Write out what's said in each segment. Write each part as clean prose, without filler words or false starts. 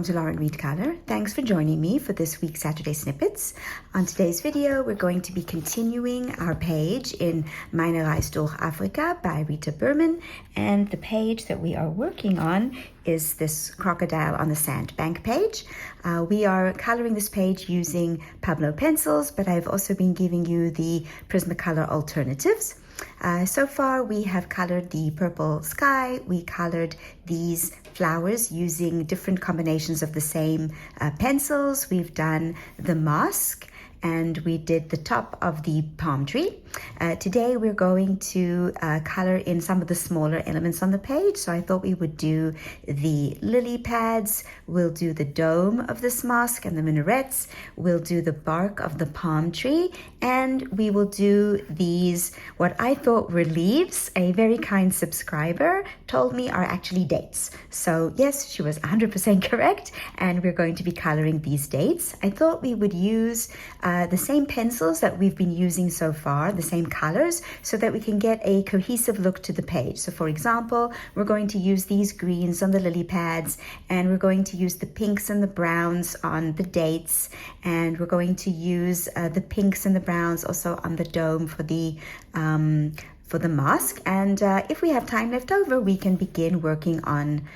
to Lauren Reed Color. Thanks for joining me for this week's Saturday Snippets. On today's video, we're going to be continuing our page in Meine Reis durch Afrika by Rita Berman, and the page that we are working on is this crocodile on the sandbank page. We are coloring this page using Pablo pencils, but I've also been giving you the Prismacolor alternatives. So far we have colored the purple sky, we colored these flowers using different combinations of the same pencils. We've done the mosque and we did the top of the palm tree. Today we're going to color in some of the smaller elements on the page. So I thought we would do the lily pads, we'll do the dome of this mosque and the minarets, we'll do the bark of the palm tree, and we will do these, what I thought were leaves. A very kind subscriber told me are actually dates. So yes, she was 100% correct, and we're going to be coloring these dates. I thought we would use the same pencils that we've been using so far, the same colors, so that we can get a cohesive look to the page. So for example, we're going to use these greens on the lily pads, and we're going to use the pinks and the browns on the dates, and we're going to use the pinks and the browns also on the dome for the mosque. And if we have time left over, we can begin working on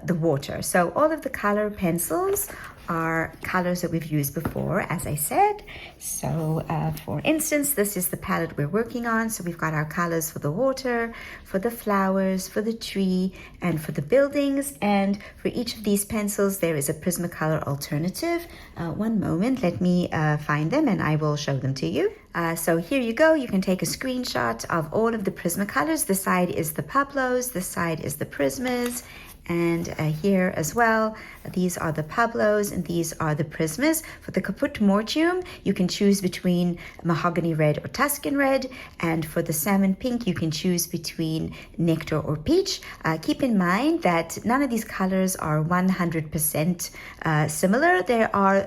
the water. So all of the color pencils are colors that we've used before, as I said. So for instance, this is the palette we're working on. So we've got our colors for the water, for the flowers, for the tree, and for the buildings. And for each of these pencils, there is a Prismacolor alternative. One moment, let me find them and I will show them to you. So here you go. You can take a screenshot of all of the Prismacolors. The side is the Pablos, the side is the Prismas, and here as well, these are the Pablos and these are the Prismas. For the Caput Mortuum, you can choose between mahogany red or Tuscan red, and for the salmon pink, you can choose between nectar or peach. Keep in mind that none of these colors are 100% similar. They are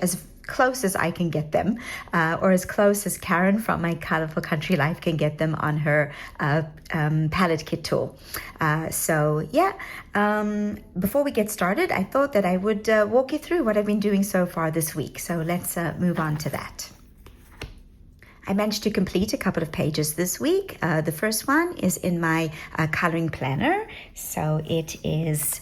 as close as I can get them, or as close as Karen from My Colorful Country Life can get them on her palette kit tool. So yeah, before we get started, I thought that I would walk you through what I've been doing so far this week. So let's move on to that. I managed to complete a couple of pages this week. The first one is in my coloring planner. So it is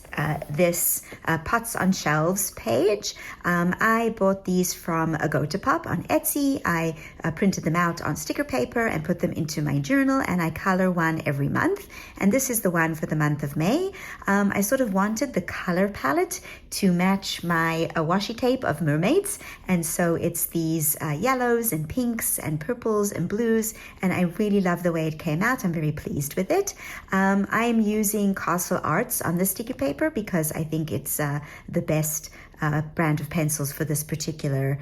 this Pots on Shelves page. I bought these from a Go-To-Pop on Etsy. I printed them out on sticker paper and put them into my journal, and I color one every month. And this is the one for the month of May. I sort of wanted the color palette to match my washi tape of mermaids. And so it's these yellows and pinks and purples and blues, and I really love the way it came out. I'm very pleased with it. I'm using Castle Arts on the sticky paper because I think it's the best brand of pencils for this particular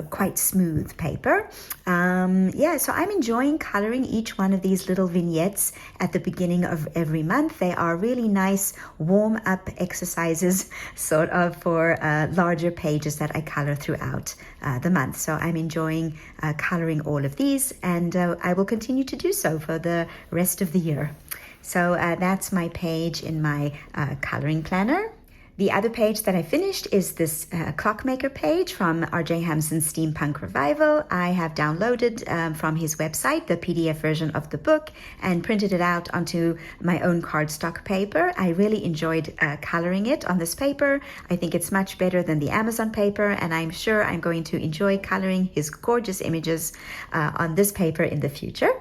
quite smooth paper. Yeah, so I'm enjoying coloring each one of these little vignettes at the beginning of every month. They are really nice warm-up exercises sort of for larger pages that I color throughout the month. So I'm enjoying coloring all of these, and I will continue to do so for the rest of the year. So that's my page in my coloring planner. The other page that I finished is this clockmaker page from R.J. Hampson's Steampunk Revival. I have downloaded from his website the PDF version of the book and printed it out onto my own cardstock paper. I really enjoyed coloring it on this paper. I think it's much better than the Amazon paper, and I'm sure I'm going to enjoy coloring his gorgeous images on this paper in the future.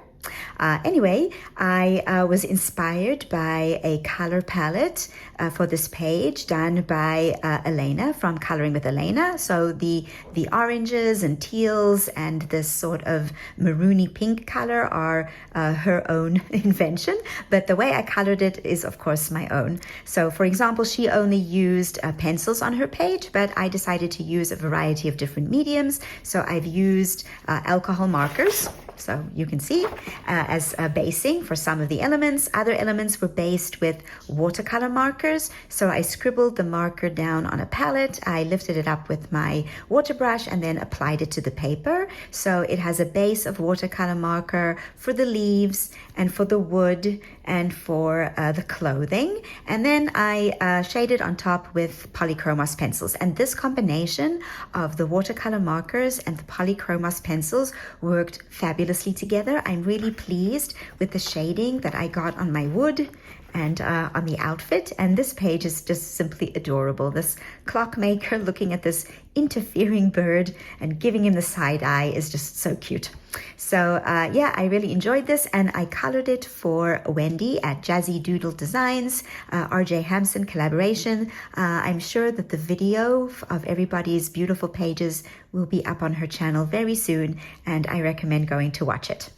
Anyway, I was inspired by a color palette for this page done by Alena from Coloring with Alena. So the oranges and teals and this sort of maroony pink color are her own invention, but the way I colored it is of course my own. So for example, she only used pencils on her page, but I decided to use a variety of different mediums. So I've used alcohol markers So you can see as basing for some of the elements. Other elements were based with watercolor markers. So I scribbled the marker down on a palette. I lifted it up with my water brush and then applied it to the paper. So it has a base of watercolor marker for the leaves and for the wood and for the clothing. And then I shaded on top with polychromos pencils. And this combination of the watercolor markers and the polychromos pencils worked fabulously together. I'm really pleased with the shading that I got on my wood and on the outfit. And this page is just simply adorable. This clockmaker looking at this interfering bird and giving him the side eye is just so cute. So yeah, I really enjoyed this, and I colored it for Wendy at Jazzy Doodle Designs, RJ Hampson collaboration. I'm sure that the video of everybody's beautiful pages will be up on her channel very soon, and I recommend going to watch it.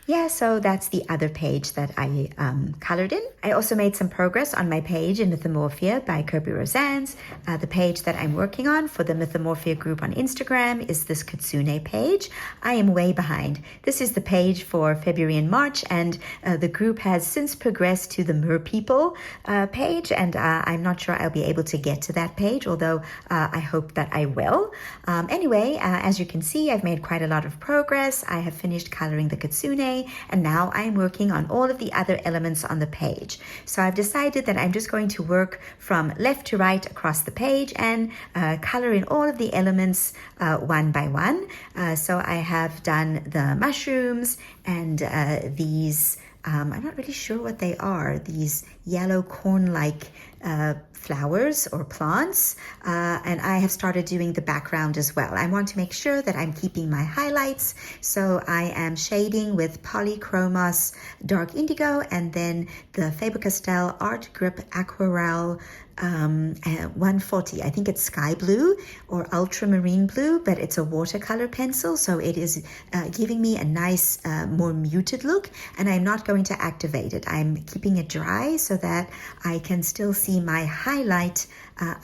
Yeah, so that's the other page that I colored in. I also made some progress on my page in Mythomorphia by Kirby Rosannes. The page that I'm working on for the Mythomorphia group on Instagram is this Kitsune page. I am way behind. This is the page for February and March, and the group has since progressed to the Mer People page, and I'm not sure I'll be able to get to that page, although I hope that I will. Anyway, as you can see, I've made quite a lot of progress. I have finished coloring the Kitsune, and now I'm working on all of the other elements on the page. So I've decided that I'm just going to work from left to right across the page and color in all of the elements one by one. So I have done the mushrooms and these, I'm not really sure what they are, these yellow corn-like flowers or plants, and I have started doing the background as well. I want to make sure that I'm keeping my highlights, so I am shading with Polychromos Dark Indigo and then the Faber-Castell Art Grip Aquarelle 140. I think it's sky blue or ultramarine blue, but it's a watercolor pencil, so it is giving me a nice more muted look, and I'm not going to activate it. I'm keeping it dry so that I can still see my highlight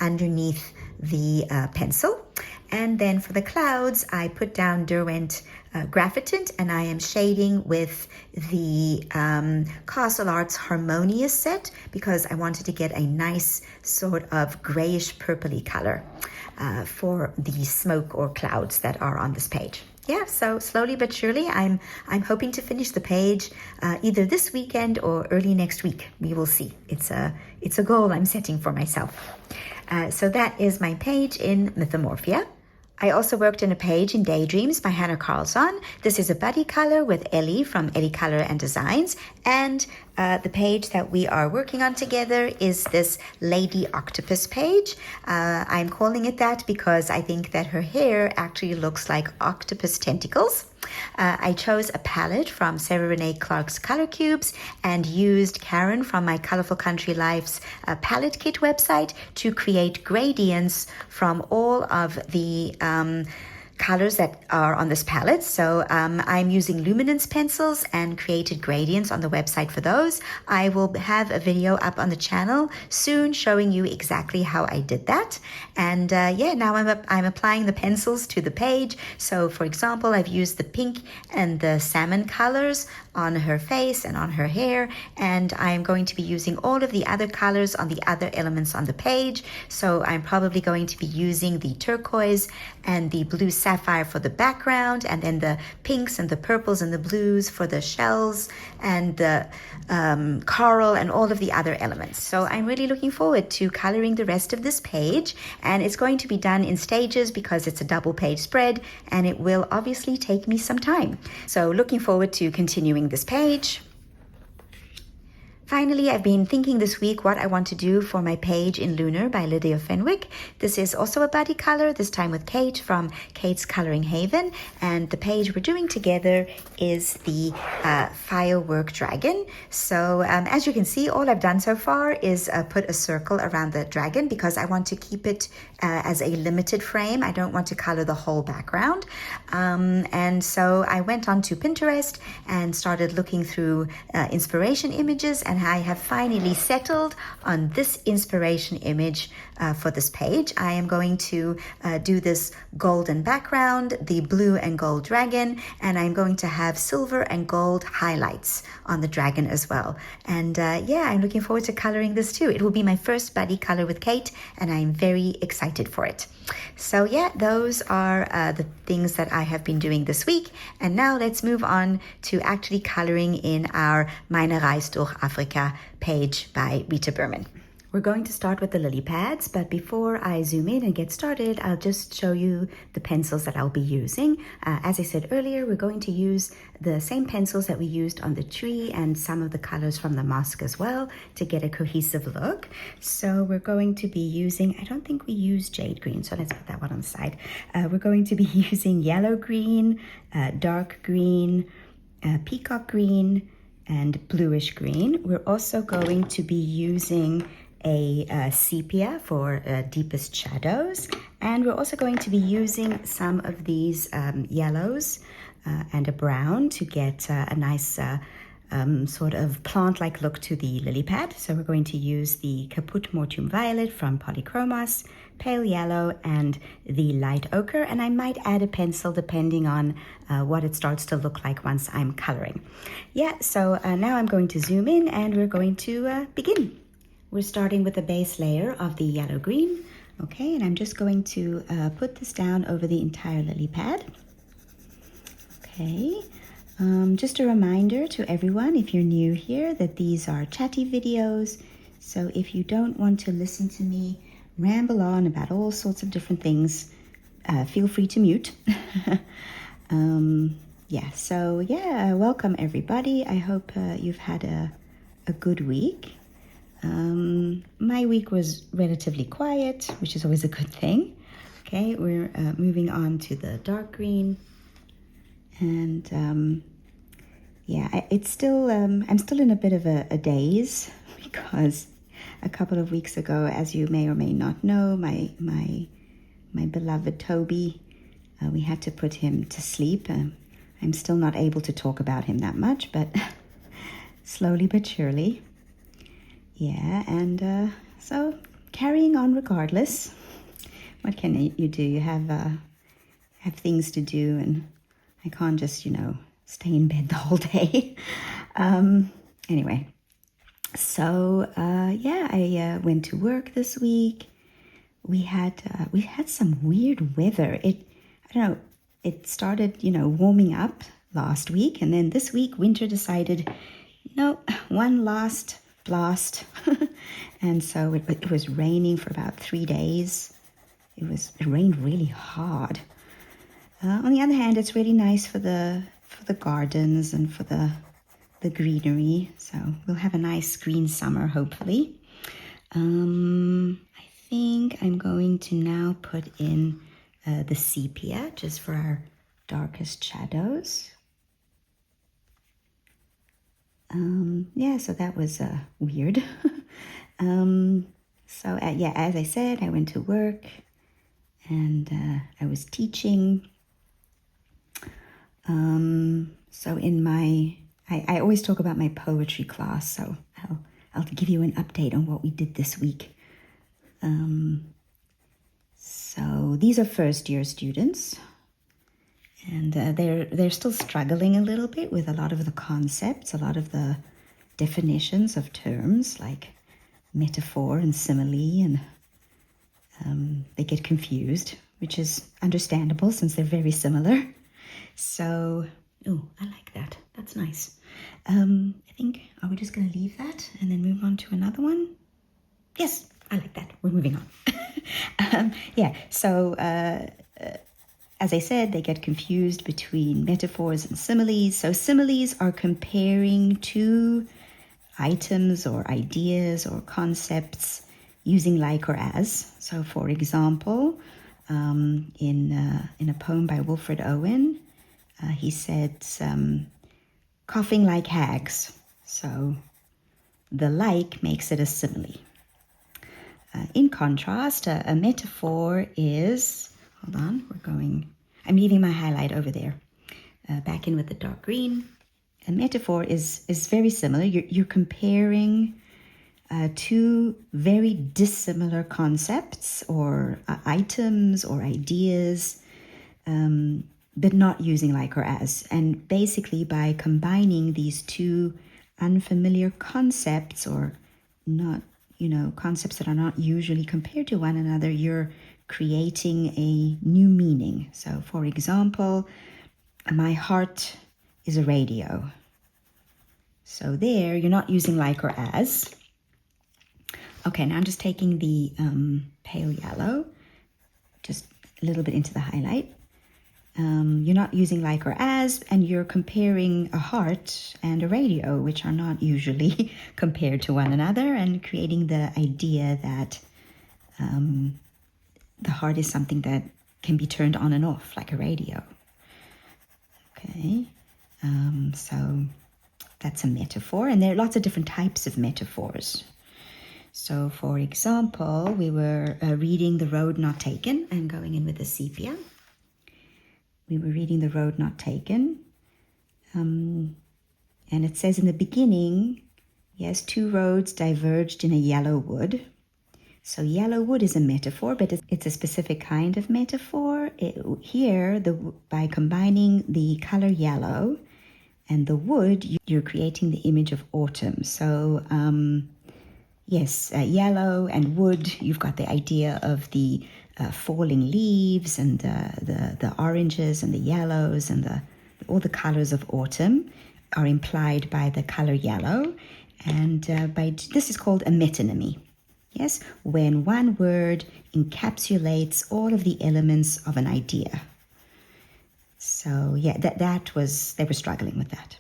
underneath the pencil. And then for the clouds, I put down Derwent Graphitant, and I am shading with the Castle Arts Harmonious set because I wanted to get a nice sort of grayish purpley color for the smoke or clouds that are on this page. Yeah, so slowly but surely, I'm hoping to finish the page either this weekend or early next week. We will see. It's a goal I'm setting for myself. So that is my page in Mythomorphia. I also worked in a page in Daydreams by Hannah Carlson. This is a buddy color with Ellie from Ellie Color and Designs. And the page that we are working on together is this Lady Octopus page. I'm calling it that because I think that her hair actually looks like octopus tentacles. I chose a palette from Sarah Renee Clark's Color Cubes and used Karen from my Colorful Country Life's palette kit website to create gradients from all of the colors that are on this palette. So I'm using luminance pencils and created gradients on the website for those. I will have a video up on the channel soon showing you exactly how I did that. And yeah, now I'm applying the pencils to the page. So for example, I've used the pink and the salmon colors on her face and on her hair, and I'm going to be using all of the other colors on the other elements on the page. So I'm probably going to be using the turquoise and the blue sapphire for the background, and then the pinks and the purples and the blues for the shells and the coral and all of the other elements. So I'm really looking forward to coloring the rest of this page, and it's going to be done in stages because it's a double page spread and it will obviously take me some time. So looking forward to continuing this page. Finally, I've been thinking this week what I want to do for my page in Lunar by Lydia Fenwick. This is also a buddy color, this time with Kate from Kate's Coloring Haven. And the page we're doing together is the Firework Dragon. So as you can see, all I've done so far is put a circle around the dragon because I want to keep it as a limited frame. I don't want to color the whole background. And so I went on to Pinterest and started looking through inspiration images and I have finally settled on this inspiration image for this page. I am going to do this golden background, the blue and gold dragon, and I'm going to have silver and gold highlights on the dragon as well. And yeah, I'm looking forward to coloring this too. It will be my first buddy color with Kate, and I'm very excited for it. So yeah, those are the things that I have been doing this week. And now let's move on to actually coloring in our Meine Reise durch Afrika page by Rita Berman. We're going to start with the lily pads, but before I zoom in and get started, I'll just show you the pencils that I'll be using. As I said earlier, we're going to use the same pencils that we used on the tree and some of the colors from the mosque as well to get a cohesive look. So we're going to be using, I don't think we use jade green, so let's put that one on the side. We're going to be using yellow green, dark green, peacock green, and bluish green. We're also going to be using a sepia for deepest shadows, and we're also going to be using some of these yellows and a brown to get a nice sort of plant-like look to the lily pad. So we're going to use the Caput Mortuum Violet from Polychromos, pale yellow, and the light ochre, and I might add a pencil depending on what it starts to look like once I'm coloring. Yeah, so now I'm going to zoom in and we're going to begin. We're starting with the base layer of the yellow green. Okay, and I'm just going to put this down over the entire lily pad. Okay, just a reminder to everyone, if you're new here, that these are chatty videos. So if you don't want to listen to me ramble on about all sorts of different things, feel free to mute. Yeah, so yeah, welcome everybody. I hope you've had a good week. My week was relatively quiet, which is always a good thing. Okay, we're moving on to the dark green, and yeah, it's still I'm still in a bit of a daze because a couple of weeks ago, as you may or may not know, my beloved Toby, we had to put him to sleep. I'm still not able to talk about him that much, but slowly but surely. Yeah, and so carrying on regardless. What can you do? You have things to do, and I can't just, stay in bed the whole day. Anyway, so yeah, I went to work this week. We had some weird weather. I don't know. It started, warming up last week, and then this week winter decided, no, one last blast. And so it was raining for about 3 days. It rained really hard. On the other hand, it's really nice for the gardens and for the greenery. So we'll have a nice green summer, hopefully. I think I'm going to now put in the sepia just for our darkest shadows. Yeah, so that was weird. So yeah, as I said, I went to work and I was teaching. So in I always talk about my poetry class, so I'll give you an update on what we did this week. So these are first year students, and they're still struggling a little bit with a lot of the concepts, a lot of the definitions of terms like metaphor and simile, and they get confused, which is understandable since they're very similar. So, oh, I like that. That's nice. I think, are we just going to leave that and then move on to another one? Yes, I like that. We're moving on. Yeah, so as I said, they get confused between metaphors and similes. So similes are comparing two items or ideas or concepts using like or as. So for example, in a poem by Wilfred Owen, he said, coughing like hags. So the like makes it a simile. In contrast, a metaphor is, hold on, I'm leaving my highlight over there. Back in with the dark green. A metaphor is very similar. You're comparing two very dissimilar concepts or items or ideas, but not using like or as. And basically by combining these two unfamiliar concepts or not, concepts that are not usually compared to one another, you're creating a new meaning. So for example, my heart is a radio. So there, you're not using like or as. Okay, now I'm just taking the pale yellow, just a little bit into the highlight. You're not using like or as, and you're comparing a heart and a radio, which are not usually compared to one another, and creating the idea that the heart is something that can be turned on and off, like a radio. Okay, so that's a metaphor, and there are lots of different types of metaphors. So, for example, we were reading The Road Not Taken. I'm going in with the sepia. We were reading The Road Not Taken. And it says in the beginning, yes, two roads diverged in a yellow wood. So yellow wood is a metaphor, but it's a specific kind of metaphor. Here, by combining the color yellow and the wood, you're creating the image of autumn. So, yes, yellow and wood, you've got the idea of the falling leaves and the oranges and the yellows and all the colors of autumn are implied by the color yellow. And this is called a metonymy. Yes, when one word encapsulates all of the elements of an idea. So yeah, they were struggling with that.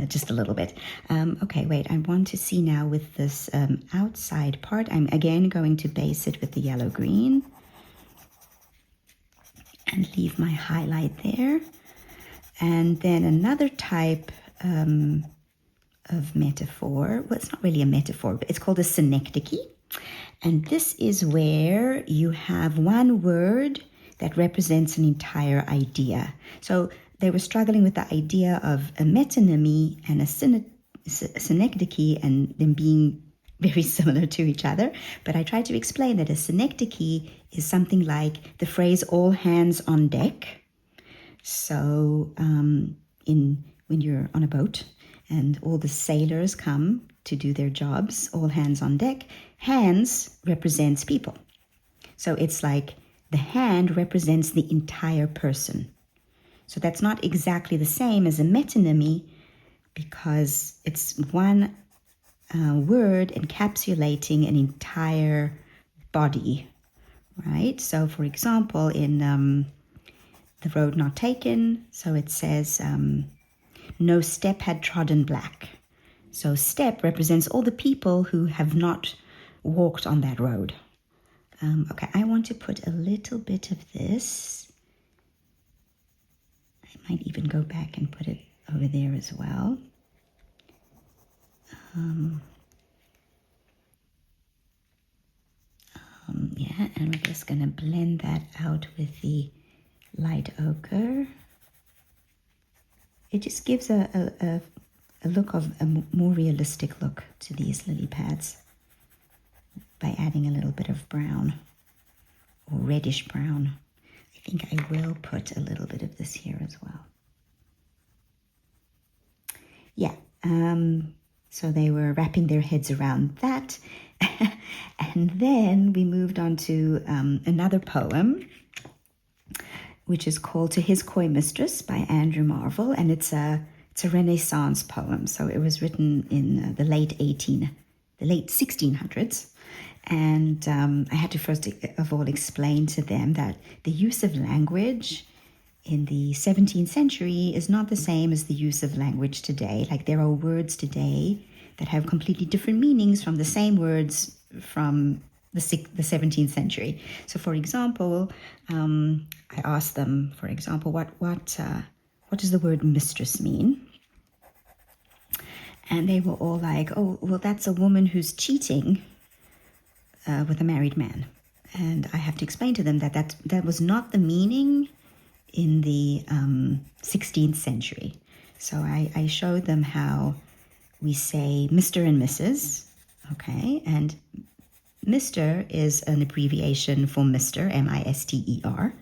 Just a little bit. Okay, wait, I want to see now with this outside part. I'm again going to base it with the yellow-green and leave my highlight there. And then another type of metaphor, well, it's not really a metaphor, but it's called a synecdoche. And this is where you have one word that represents an entire idea. So they were struggling with the idea of a metonymy and a synecdoche and them being very similar to each other. But I tried to explain that a synecdoche is something like the phrase all hands on deck. So when you're on a boat and all the sailors come to do their jobs, all hands on deck, hands represents people. So it's like the hand represents the entire person. So that's not exactly the same as a metonymy because it's one word encapsulating an entire body, right? So for example, in The Road Not Taken, so it says, no step had trodden black. So step represents all the people who have not walked on that road. Okay, I want to put a little bit of this. I might even go back and put it over there as well. Yeah, and we're just going to blend that out with the light ochre. It just gives a look of a more realistic look to these lily pads by adding a little bit of brown or reddish brown. I think I will put a little bit of this here as well. Yeah, so they were wrapping their heads around that. And then we moved on to another poem, which is called To His Coy Mistress by Andrew Marvell, and it's a Renaissance poem. So it was written in the late 1600s. And I had to first of all explain to them that the use of language in the 17th century is not the same as the use of language today. Like there are words today that have completely different meanings from the same words from the 17th century. So for example, I asked them, for example, what does the word mistress mean? And they were all like, oh, well, that's a woman who's cheating with a married man. And I have to explain to them that was not the meaning in the 16th century. So I showed them how we say Mr. and Mrs., okay? And Mr. is an abbreviation for Mr., M-I-S-T-E-R.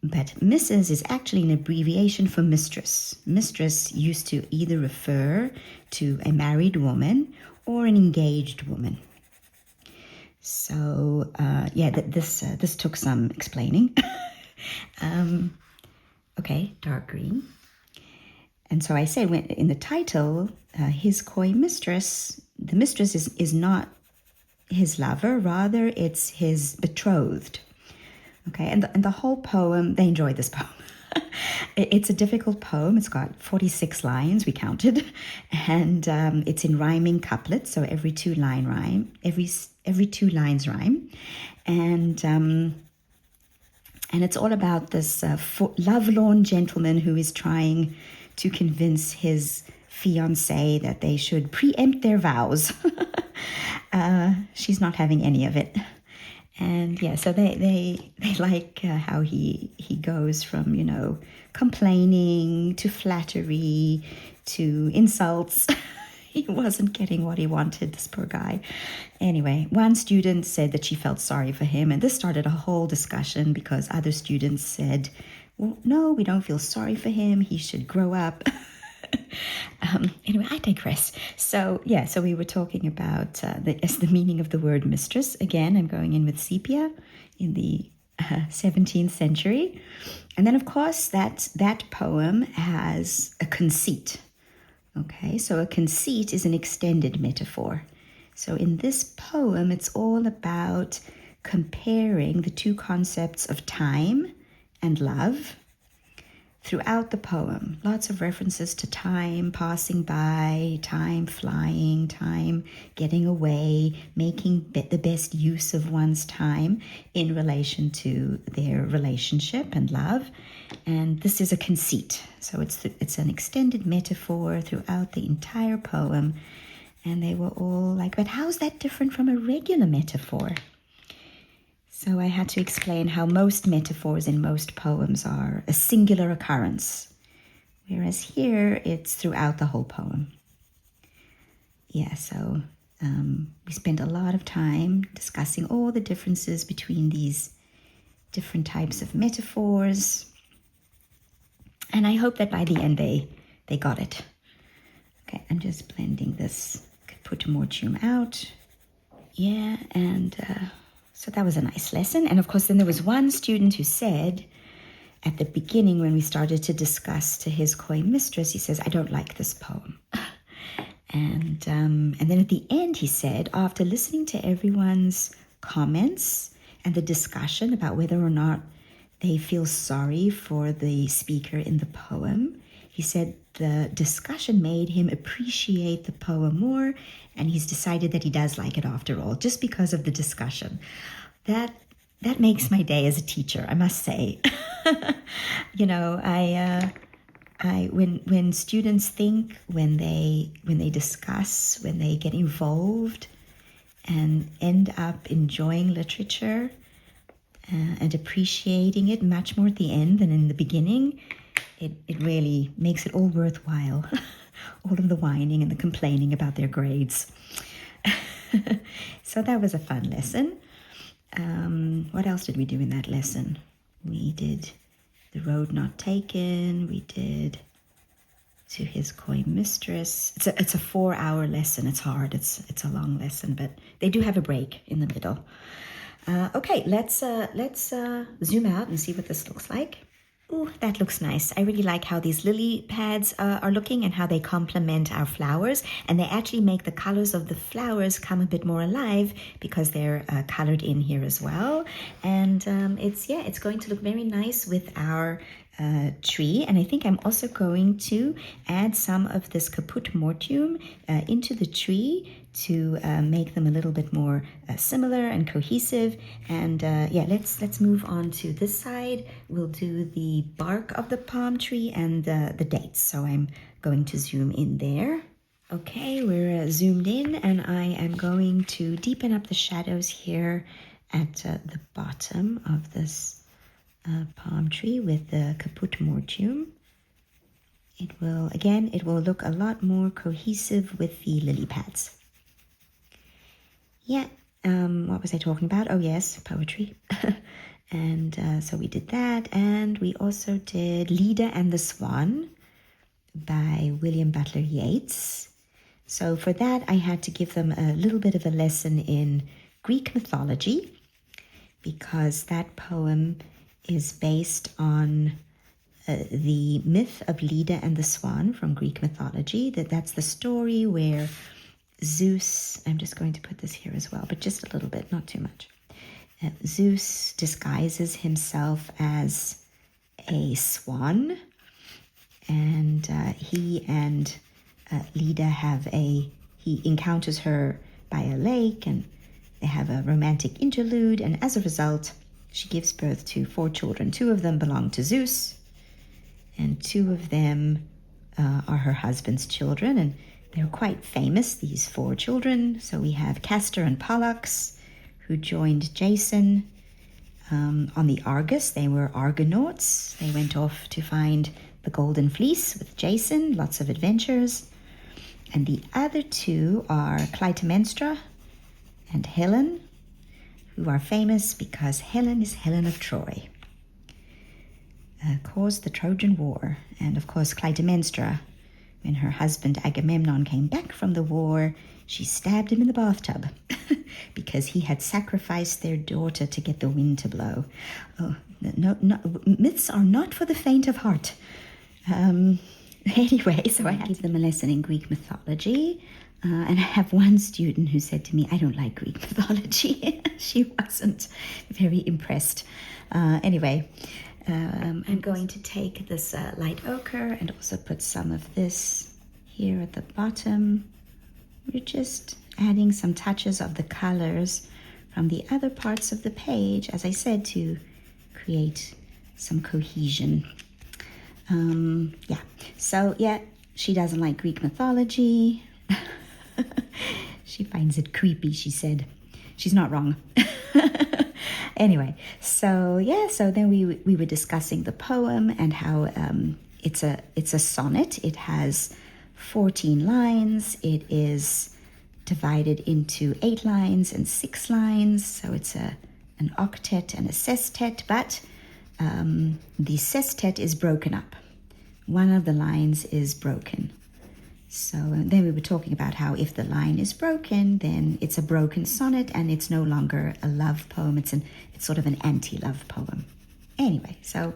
But Mrs. is actually an abbreviation for mistress. Mistress used to either refer to a married woman or an engaged woman. So, this took some explaining. Okay, dark green. And so I say in the title, his koi mistress, the mistress is not his lover, rather it's his betrothed. Okay, and the whole poem, they enjoyed this poem. It's a difficult poem. It's got 46 lines, we counted, and it's in rhyming couplets, so every two lines rhyme, and it's all about this lovelorn gentleman who is trying to convince his fiancée that they should preempt their vows. She's not having any of it. And yeah, so they like how he goes from, complaining to flattery to insults. He wasn't getting what he wanted, this poor guy. Anyway, one student said that she felt sorry for him, and this started a whole discussion because other students said, well, no, we don't feel sorry for him. He should grow up. Anyway, I digress. So we were talking about the meaning of the word mistress. Again, I'm going in with sepia in the 17th century. And then, of course, that poem has a conceit. Okay, so a conceit is an extended metaphor. So in this poem, it's all about comparing the two concepts of time and love. Throughout the poem, lots of references to time passing by, time flying, time getting away, making the best use of one's time in relation to their relationship and love. And this is a conceit. So it's an extended metaphor throughout the entire poem. And they were all like, but how's that different from a regular metaphor? So I had to explain how most metaphors in most poems are a singular occurrence, whereas here it's throughout the whole poem. Yeah, so we spent a lot of time discussing all the differences between these different types of metaphors, and I hope that by the end they got it. Okay, I'm just blending this Caput Mortuum out. Yeah, and so that was a nice lesson. And of course, then there was one student who said at the beginning when we started to discuss to his koi mistress, he says, I don't like this poem. And then at the end, he said, after listening to everyone's comments and the discussion about whether or not they feel sorry for the speaker in the poem, he said the discussion made him appreciate the poem more, and he's decided that he does like it after all, just because of the discussion. That makes my day as a teacher, I must say. When students think, when they discuss, when they get involved and end up enjoying literature and appreciating it much more at the end than in the beginning, it really makes it all worthwhile. All of the whining and the complaining about their grades. So that was a fun lesson. What else did we do in that lesson? We did The Road Not Taken. We did To His Koi Mistress. It's a 4-hour lesson. It's hard. It's a long lesson, but they do have a break in the middle. Okay, let's zoom out and see what this looks like. Ooh, that looks nice. I really like how these lily pads are looking and how they complement our flowers. And they actually make the colors of the flowers come a bit more alive because they're colored in here as well. And it's going to look very nice with our tree. And I think I'm also going to add some of this Caput Mortuum into the tree to make them a little bit more similar and cohesive. And let's move on to this side. We'll do the bark of the palm tree and the dates. So I'm going to zoom in there. Okay, we're zoomed in, and I am going to deepen up the shadows here at the bottom of this palm tree with the Caput Mortuum. it will look a lot more cohesive with the lily pads. Yeah, what was I talking about? Oh yes, poetry. And so we did that, and we also did Leda and the Swan by William Butler Yeats. So for that, I had to give them a little bit of a lesson in Greek mythology, because that poem is based on the myth of Leda and the Swan from Greek mythology. That's the story where Zeus, I'm just going to put this here as well, but just a little bit, not too much. Zeus disguises himself as a swan, and he and Leda he encounters her by a lake, and they have a romantic interlude, and as a result, she gives birth to 4 children. 2 of them belong to Zeus, and 2 of them are her husband's children, and they're quite famous, these 4 children. So we have Castor and Pollux, who joined Jason on the Argus. They were Argonauts. They went off to find the Golden Fleece with Jason, lots of adventures. And the other 2 are Clytemnestra and Helen, who are famous because Helen is Helen of Troy, caused the Trojan War. And of course, Clytemnestra, when her husband Agamemnon came back from the war, she stabbed him in the bathtub because he had sacrificed their daughter to get the wind to blow. Oh, no, myths are not for the faint of heart. Anyway, so I had to give them a lesson in Greek mythology. And I have one student who said to me, I don't like Greek mythology. She wasn't very impressed. Anyway, I'm going to take this light ochre and also put some of this here at the bottom. We're just adding some touches of the colors from the other parts of the page, as I said, to create some cohesion. Yeah, so yeah, she doesn't like Greek mythology. She finds it creepy, she said. She's not wrong. Anyway, so yeah, so then we were discussing the poem and how it's a sonnet. It has 14 lines. It is divided into 8 lines and 6 lines. So it's an octet and a sestet, but the sestet is broken up. One of the lines is broken. So then we were talking about how if the line is broken, then it's a broken sonnet and it's no longer a love poem. It's sort of an anti-love poem. Anyway, so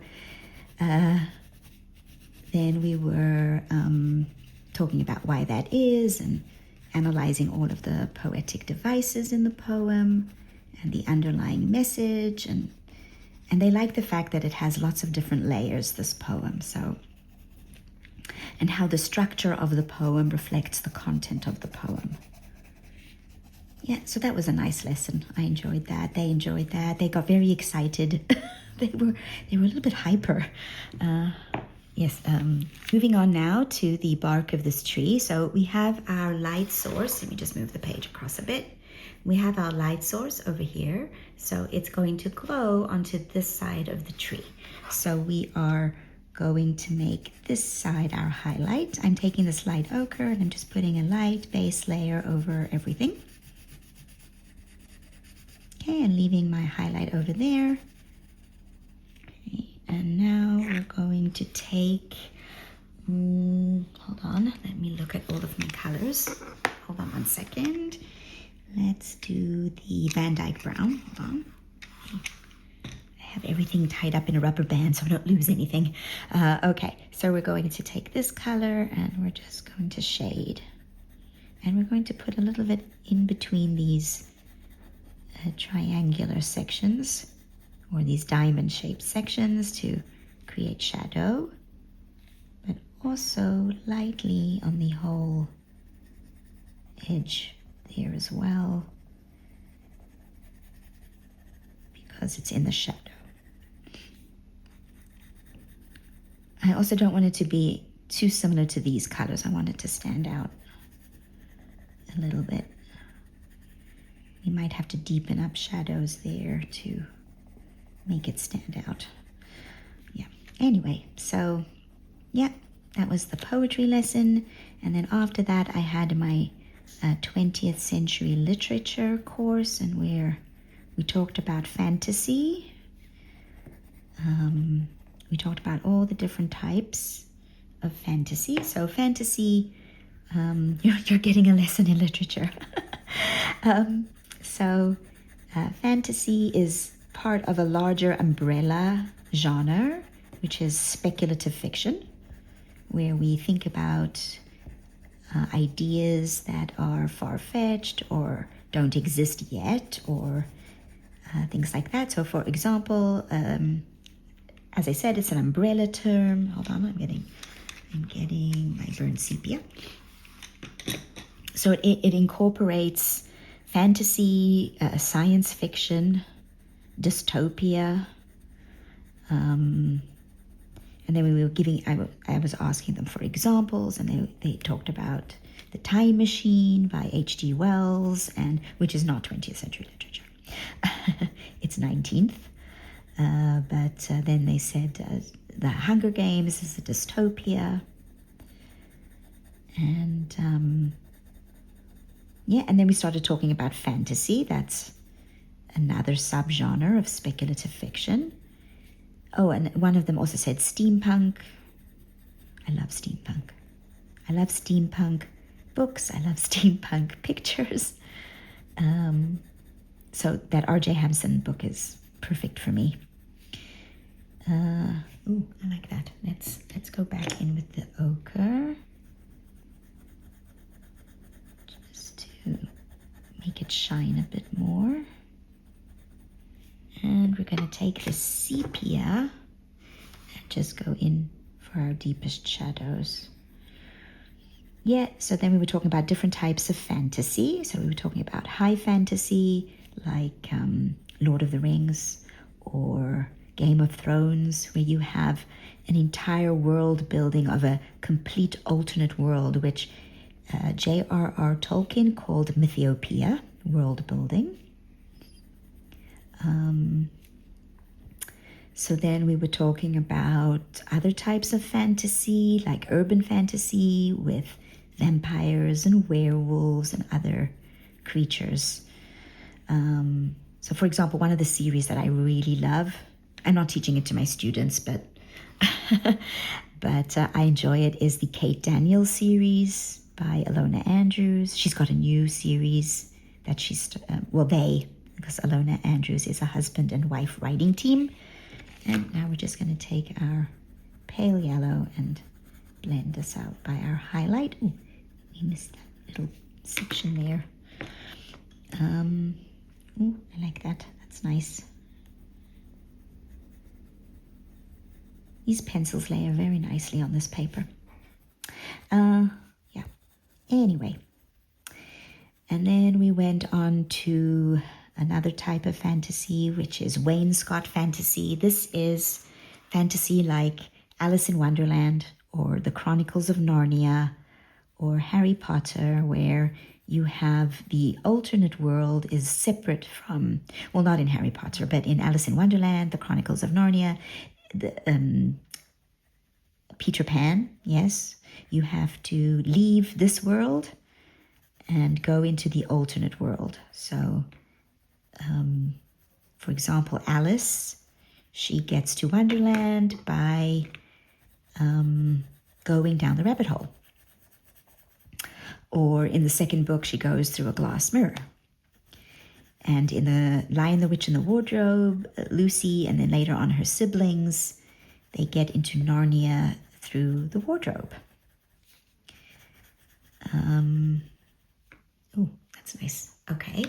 then we were talking about why that is and analyzing all of the poetic devices in the poem and the underlying message. And they like the fact that it has lots of different layers, this poem. So, and how the structure of the poem reflects the content of the poem. Yeah, so that was a nice lesson. I enjoyed that. They enjoyed that. They got very excited. They were a little bit hyper. Yes, moving on now to the bark of this tree. So we have our light source. Let me just move the page across a bit. We have our light source over here. So it's going to glow onto this side of the tree. So we are going to make this side our highlight. I'm taking this light ochre and I'm just putting a light base layer over everything. Okay, and leaving my highlight over there. Okay, and now we're going to take, hold on, let me look at all of my colors. Hold on one second. Let's do the Van Dyke Brown. Hold on. I have everything tied up in a rubber band so I don't lose anything. Okay, so we're going to take this color and we're just going to shade. And we're going to put a little bit in between these triangular sections or these diamond-shaped sections to create shadow, but also lightly on the whole edge there as well, because it's in the shadow. I also don't want it to be too similar to these colors. I want it to stand out a little bit. You might have to deepen up shadows there to make it stand out. Yeah. Anyway, so yeah, that was the poetry lesson. And then after that, I had my 20th century literature course, and where we talked about fantasy. We talked about all the different types of fantasy. So fantasy, you're getting a lesson in literature. Fantasy is part of a larger umbrella genre, which is speculative fiction, where we think about ideas that are far-fetched or don't exist yet, or things like that. So for example, as I said, it's an umbrella term. Hold on, I'm getting my burnt sepia. So it incorporates fantasy, science fiction, dystopia, and then we were giving, I was asking them for examples, and they talked about The Time Machine by H.G. Wells, and which is not 20th century literature. It's 19th. But then they said The Hunger Games is a dystopia. And and then we started talking about fantasy. That's another subgenre of speculative fiction. Oh, and one of them also said steampunk. I love steampunk. I love steampunk books. I love steampunk pictures. So that R.J. Hampson book is perfect for me. I like that. Let's go back in with the ochre, just to make it shine a bit more. And we're going to take the sepia and just go in for our deepest shadows. Yeah, so then we were talking about different types of fantasy. So we were talking about high fantasy, like Lord of the Rings or Game of Thrones, where you have an entire world building of a complete alternate world, which J.R.R. Tolkien called mythopoeia, world building. So then we were talking about other types of fantasy, like urban fantasy with vampires and werewolves and other creatures. So for example, one of the series that I really love, I'm not teaching it to my students, but I enjoy it, is the Kate Daniels series by Alena Andrews. She's got a new series that because Alena Andrews is a husband and wife writing team. And now we're just going to take our pale yellow and blend this out by our highlight. Ooh, we missed that little section there. I like that. That's nice. These pencils layer very nicely on this paper. Anyway. And then we went on to another type of fantasy, which is wainscot fantasy. This is fantasy like Alice in Wonderland or The Chronicles of Narnia or Harry Potter, where you have the alternate world is separate from, well, not in Harry Potter, but in Alice in Wonderland, The Chronicles of Narnia, Peter Pan, yes, you have to leave this world and go into the alternate world. So, for example, Alice, she gets to Wonderland by going down the rabbit hole. Or in the second book, she goes through a glass mirror. And in The Lion, the Witch, and the Wardrobe, Lucy, and then later on her siblings, they get into Narnia through the wardrobe. That's nice. Okay.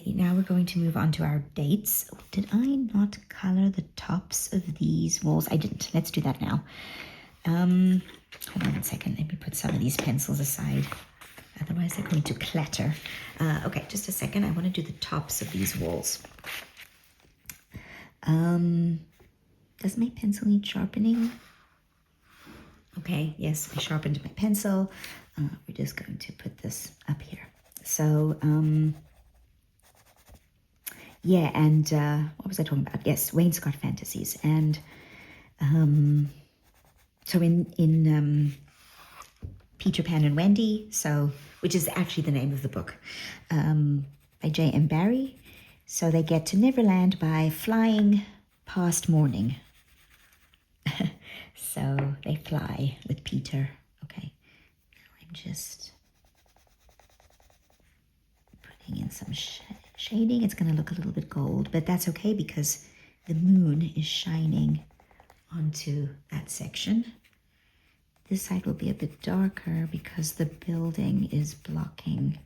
Now we're going to move on to our dates. Oh, did I not color the tops of these walls? I didn't. Let's do that now. Hold on a second. Let me put some of these pencils aside. Otherwise they're going to clatter. Okay, just a second. I want to do the tops of these walls. Does my pencil need sharpening? Okay, yes, I sharpened my pencil. We're just going to put this up here. So, what was I talking about? Yes, wainscot fantasies. And so So in Peter Pan and Wendy, which is actually the name of the book, by J.M. Barrie. So they get to Neverland by flying past morning. So they fly with Peter. Okay, now I'm just putting in some shading. It's going to look a little bit gold, but that's okay because the moon is shining onto that section. This side will be a bit darker because the building is blocking.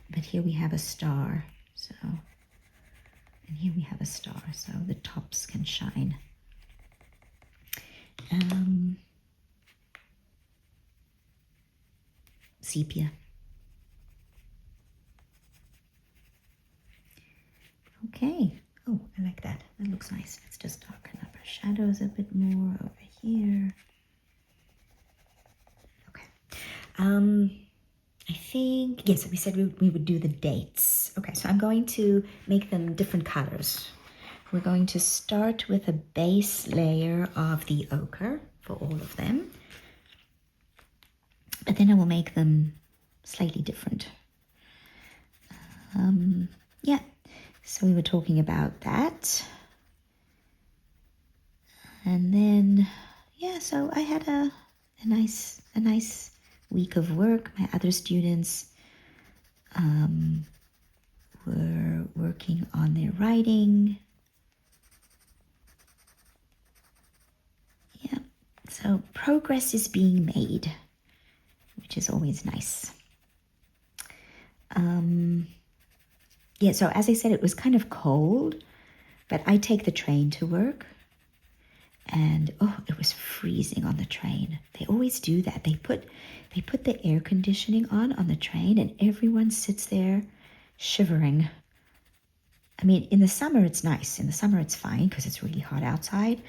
But here we have a star, and here we have a star, so the tops can shine. Sepia. Okay. Oh, I like that. That looks nice. Let's just darken up our shadows a bit more over here. Okay. I think, yes, we said we would do the dates. Okay, so I'm going to make them different colors. We're going to start with a base layer of the ochre for all of them. But then I will make them slightly different. Yeah, so we were talking about that. And then, yeah, so I had a nice week of work. My other students were working on their writing. Yeah, so progress is being made, which is always nice. Yeah, so as I said, it was kind of cold, but I take the train to work. And it was freezing on the train. They always do that. They put the air conditioning on the train, and everyone sits there shivering. I mean, in the summer it's nice. In the summer it's fine because it's really hot outside.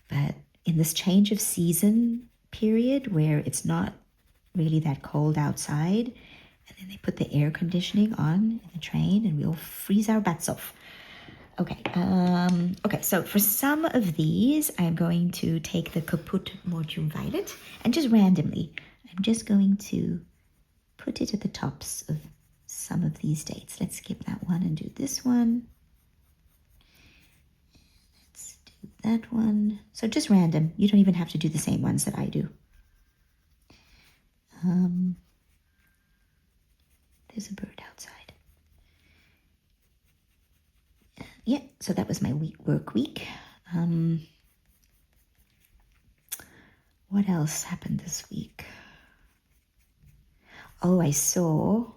But in this change of season period where it's not really that cold outside, and then they put the air conditioning on in the train, and we all freeze our butts off. Okay, so for some of these, I'm going to take the Kaput Mortium Violet and just randomly, I'm just going to put it at the tops of some of these dates. Let's skip that one and do this one. Let's do that one. So just random. You don't even have to do the same ones that I do. There's a bird outside. Yeah, so that was my work week. What else happened this week? Oh, I don't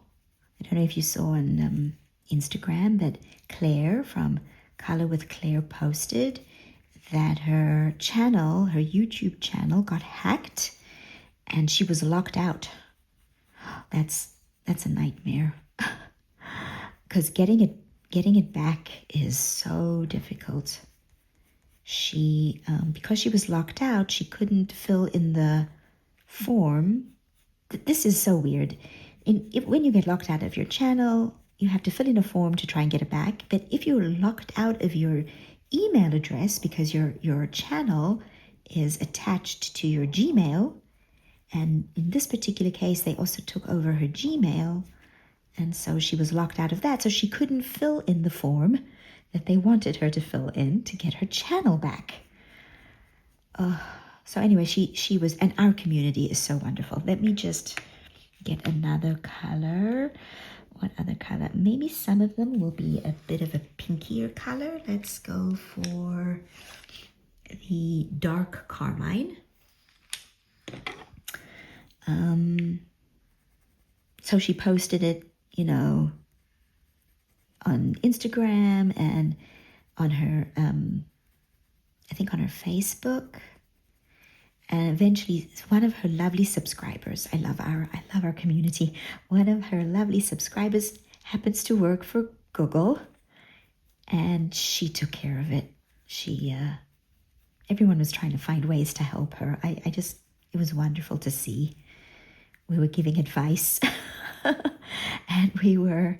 know if you saw on Instagram, but Claire from Color with Claire posted that her YouTube channel got hacked and she was locked out. That's a nightmare. Because getting it back is so difficult. She, because she was locked out, she couldn't fill in the form. This is so weird. When you get locked out of your channel, you have to fill in a form to try and get it back. But if you're locked out of your email address because your channel is attached to your Gmail, and in this particular case, they also took over her Gmail, and so she was locked out of that. So she couldn't fill in the form that they wanted her to fill in to get her channel back. So anyway, she was, and our community is so wonderful. Let me just get another color. What other color? Maybe some of them will be a bit of a pinkier color. Let's go for the dark carmine. So she posted it, on Instagram and on her, I think on her Facebook. And eventually one of her lovely subscribers, I love our community. One of her lovely subscribers happens to work for Google, and she took care of it. Everyone was trying to find ways to help her. It was wonderful to see. We were giving advice and we were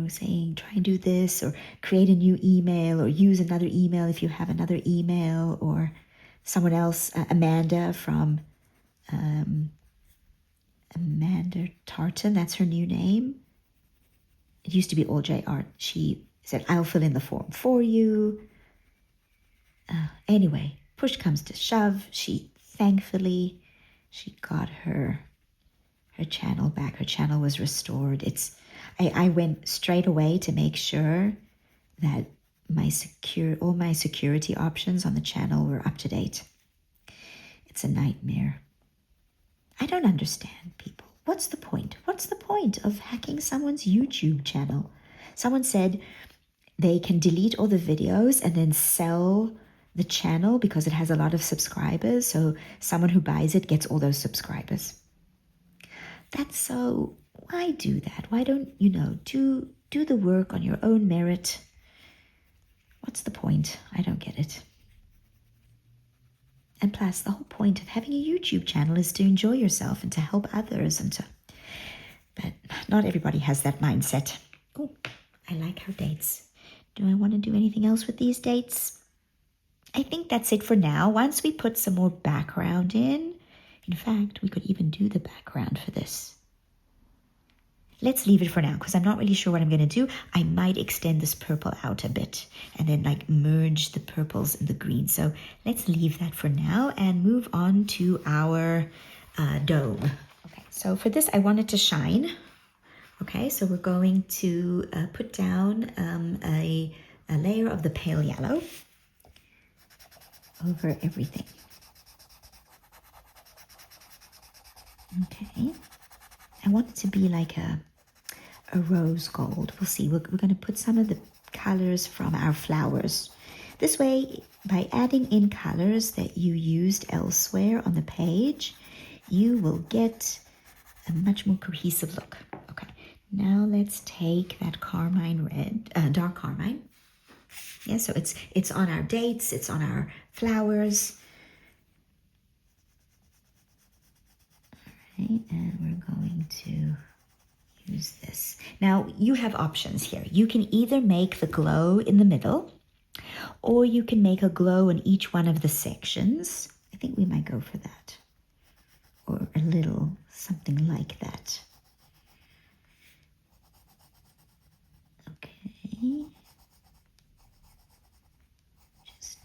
saying try and do this, or create a new email, or use another email if you have another email, or someone else, Amanda from Amanda Tartan, that's her new name. It used to be all J Art. She said, I'll fill in the form for you. Anyway, push comes to shove. Thankfully, she got her channel back. Her channel was restored. I went straight away to make sure that all my security options on the channel were up to date. It's a nightmare. I don't understand people. What's the point? What's the point of hacking someone's YouTube channel? Someone said they can delete all the videos and then sell the channel because it has a lot of subscribers. So someone who buys it gets all those subscribers. That's so, why do that? Why don't, do the work on your own merit? What's the point? I don't get it. And plus, the whole point of having a YouTube channel is to enjoy yourself and to help others but not everybody has that mindset. Oh, I like our dates. Do I want to do anything else with these dates? I think that's it for now. Once we put some more background in fact, we could even do the background for this. Let's leave it for now because I'm not really sure what I'm going to do. I might extend this purple out a bit and then merge the purples and the green. So let's leave that for now and move on to our dome. Okay, so for this I want it to shine. Okay, so we're going to put down a layer of the pale yellow over everything. Okay. I want it to be like a rose gold. We'll see. We're going to put some of the colors from our flowers. This way, by adding in colors that you used elsewhere on the page, you will get a much more cohesive look. Okay, now let's take that carmine red, dark carmine. Yeah, so it's on our dates, it's on our flowers. All right, and we're going to use this. Now, you have options here. You can either make the glow in the middle, or you can make a glow in each one of the sections. I think we might go for that. Or a little something like that. Okay. Just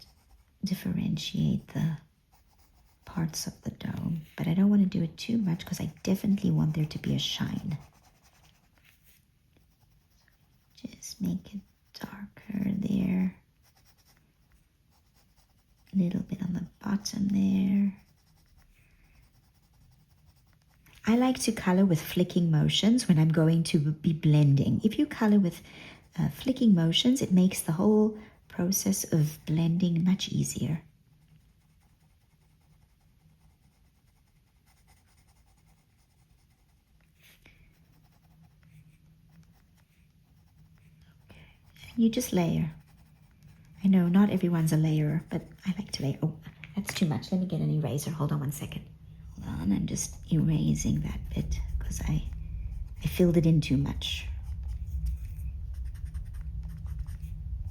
differentiate the parts of the dome. But I don't want to do it too much because I definitely want there to be a shine. Just make it darker there. A little bit on the bottom there. I like to color with flicking motions when I'm going to be blending. If you color with flicking motions, it makes the whole process of blending much easier. You just layer. I know not everyone's a layerer, but I like to layer. Oh, that's too much. Let me get an eraser. Hold on one second. Hold on, I'm just erasing that bit because I filled it in too much.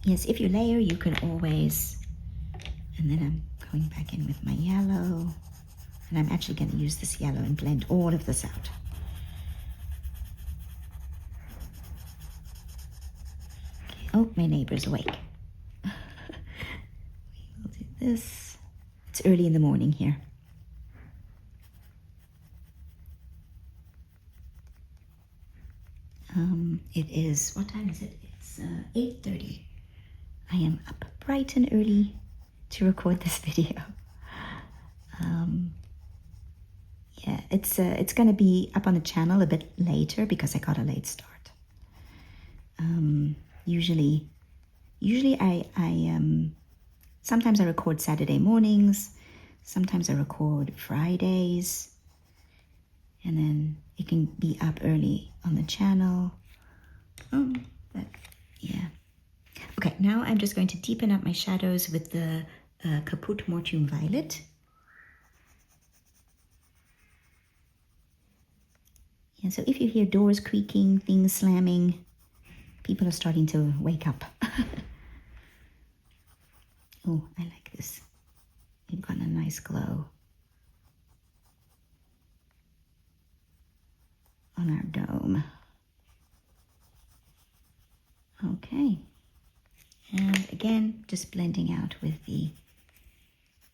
Yes, if you layer, you can always, and then I'm going back in with my yellow, and I'm actually going to use this yellow and blend all of this out. Oh, my neighbor's awake. We'll do this. It's early in the morning here. It is, what time is it? It's 8:30. I am up bright and early to record this video. Yeah, it's going to be up on the channel a bit later because I got a late start. Usually I sometimes I record Saturday mornings, sometimes I record Fridays, and then it can be up early on the channel. But yeah. Okay, now I'm just going to deepen up my shadows with the Caput Mortuum Violet. And so if you hear doors creaking, things slamming, People are starting to wake up. Oh, I like this. It got a nice glow on our dome. Okay. And again, just blending out with the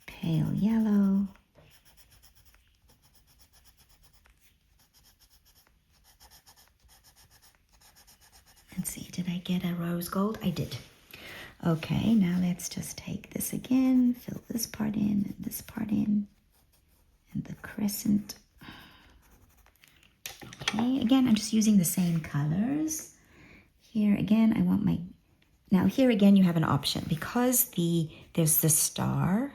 pale yellow. Let's see, did I get a rose gold? I did. Okay, now let's just take this again, fill this part in and this part in, and the crescent. Okay, again, I'm just using the same colors. Here again, I want my, now here again you have an option because there's the star,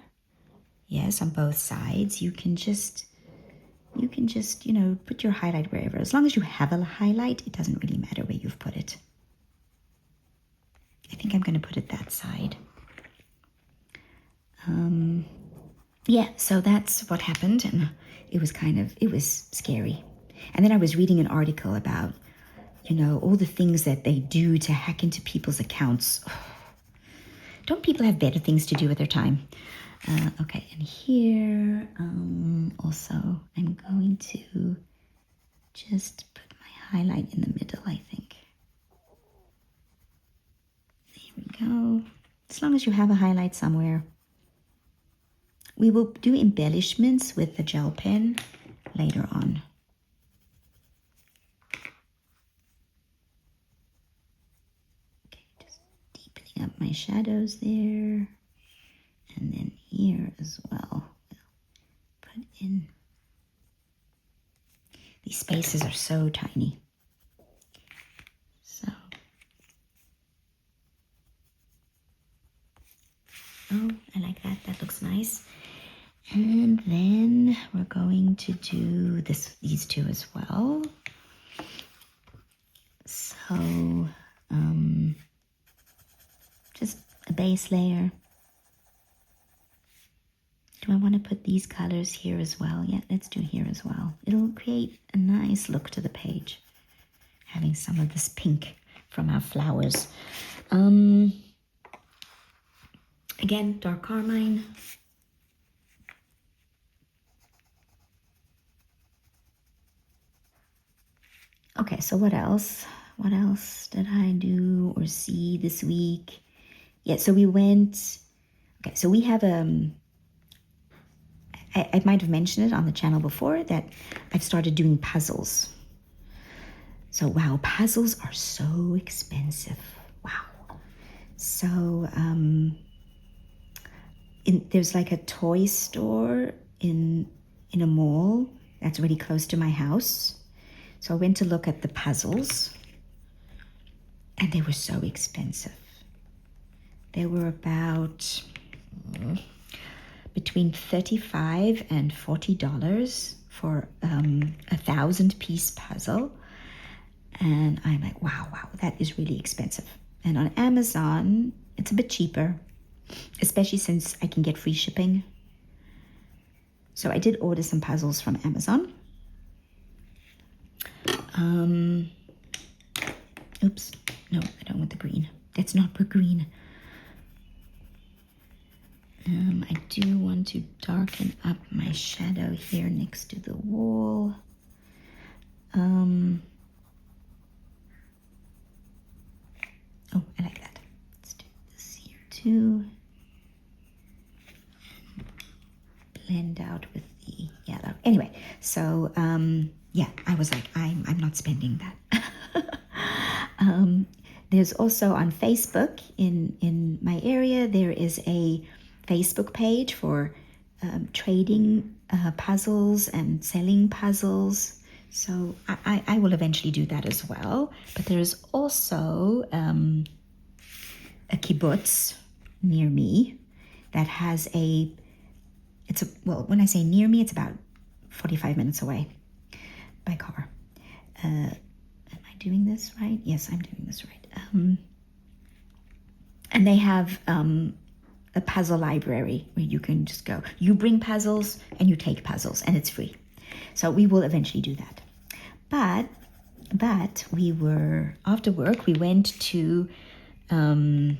yes, on both sides. You can just, you know, put your highlight wherever. As long as you have a highlight, it doesn't really matter where you've put it. I think I'm going to put it that side. Yeah, so that's what happened, and it was scary. And then I was reading an article about, you know, all the things that they do to hack into people's accounts. Don't people have better things to do with their time? Okay, and here also I'm going to just put my highlight in the middle, I think. There we go. As long as you have a highlight somewhere. We will do embellishments with the gel pen later on. Okay, just deepening up my shadows there. And then here as well, we'll put in. These spaces are so tiny. So, oh, I like that. That looks nice. And then we're going to do these two as well. So, just a base layer. Do I want to put these colors here as well? Yeah, let's do here as well. It'll create a nice look to the page, having some of this pink from our flowers. Again, dark carmine. Okay, so what else? What else did I do or see this week? Yeah, so we went, okay, so we have I might have mentioned it on the channel before that I've started doing puzzles. So wow, puzzles are so expensive. Wow. So there's like a toy store in a mall that's really close to my house. So I went to look at the puzzles and they were so expensive. They were about between $35 and $40 for a 1,000-piece puzzle. And I'm like, wow, that is really expensive. And on Amazon, it's a bit cheaper, especially since I can get free shipping. So I did order some puzzles from Amazon. Oops, no, I don't want the green. Let's not put green. I do want to darken up my shadow here next to the wall. Oh, I like that. Let's do this here too. Blend out with the yellow. Anyway, so yeah, I was like, I'm not spending that. There's also on Facebook in my area, there is a Facebook page for trading puzzles and selling puzzles. So I will eventually do that as well. But there's also a kibbutz near me that has well, when I say near me, it's about 45 minutes away by car. Am I doing this right? Yes, I'm doing this right. And they have a puzzle library where you can just go. You bring puzzles and you take puzzles and it's free. So we will eventually do that. But But after work, we went to a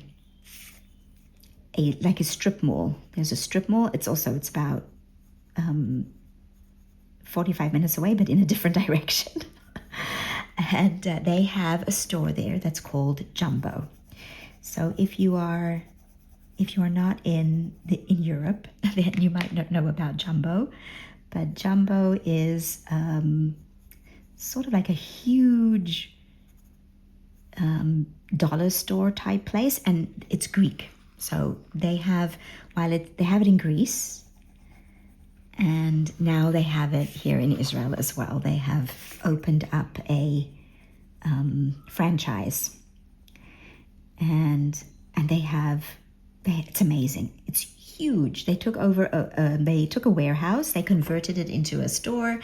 strip mall. There's a strip mall. It's about 45 minutes away, but in a different direction. And they have a store there that's called Jumbo. So if you are not in Europe, then you might not know about Jumbo. But Jumbo is sort of like a huge dollar store type place, and it's Greek. So they have it in Greece, and now they have it here in Israel as well. They have opened up a franchise, and it's amazing. It's huge. They took over a warehouse, they converted it into a store,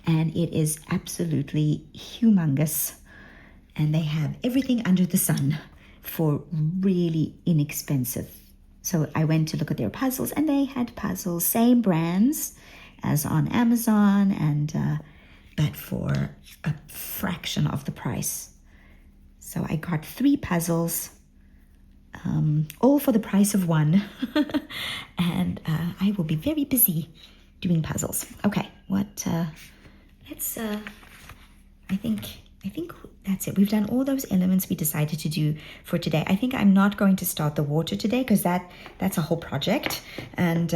and it is absolutely humongous. And they have everything under the sun for really inexpensive. So I went to look at their puzzles, and they had puzzles, same brands as on Amazon, and but for a fraction of the price. So I got 3 puzzles, all for the price of one. And I will be very busy doing puzzles. Okay, I think that's it. We've done all those elements we decided to do for today. I think I'm not going to start the water today because that's a whole project. And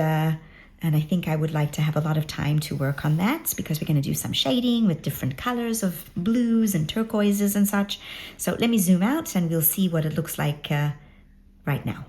I think I would like to have a lot of time to work on that because we're going to do some shading with different colors of blues and turquoises and such. So let me zoom out and we'll see what it looks like right now.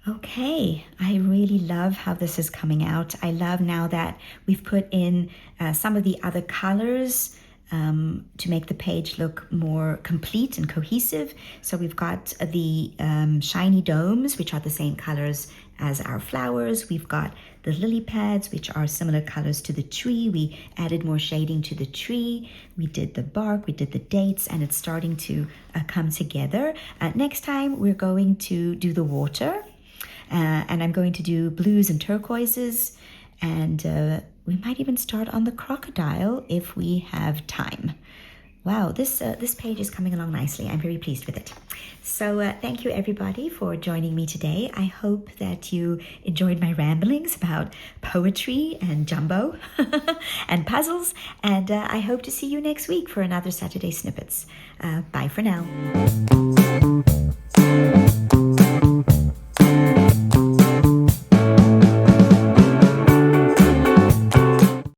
Okay, I really love how this is coming out. I love now that we've put in some of the other colors to make the page look more complete and cohesive. So we've got the shiny domes, which are the same colors as our flowers. We've got the lily pads, which are similar colors to the tree. We added more shading to the tree. We did the bark, we did the dates, and it's starting to come together. Next time, we're going to do the water, and I'm going to do blues and turquoises, and we might even start on the crocodile if we have time. Wow, this page is coming along nicely. I'm very pleased with it. So thank you everybody for joining me today. I hope that you enjoyed my ramblings about poetry and Jumbo and puzzles. And I hope to see you next week for another Saturday Snippets. Bye for now.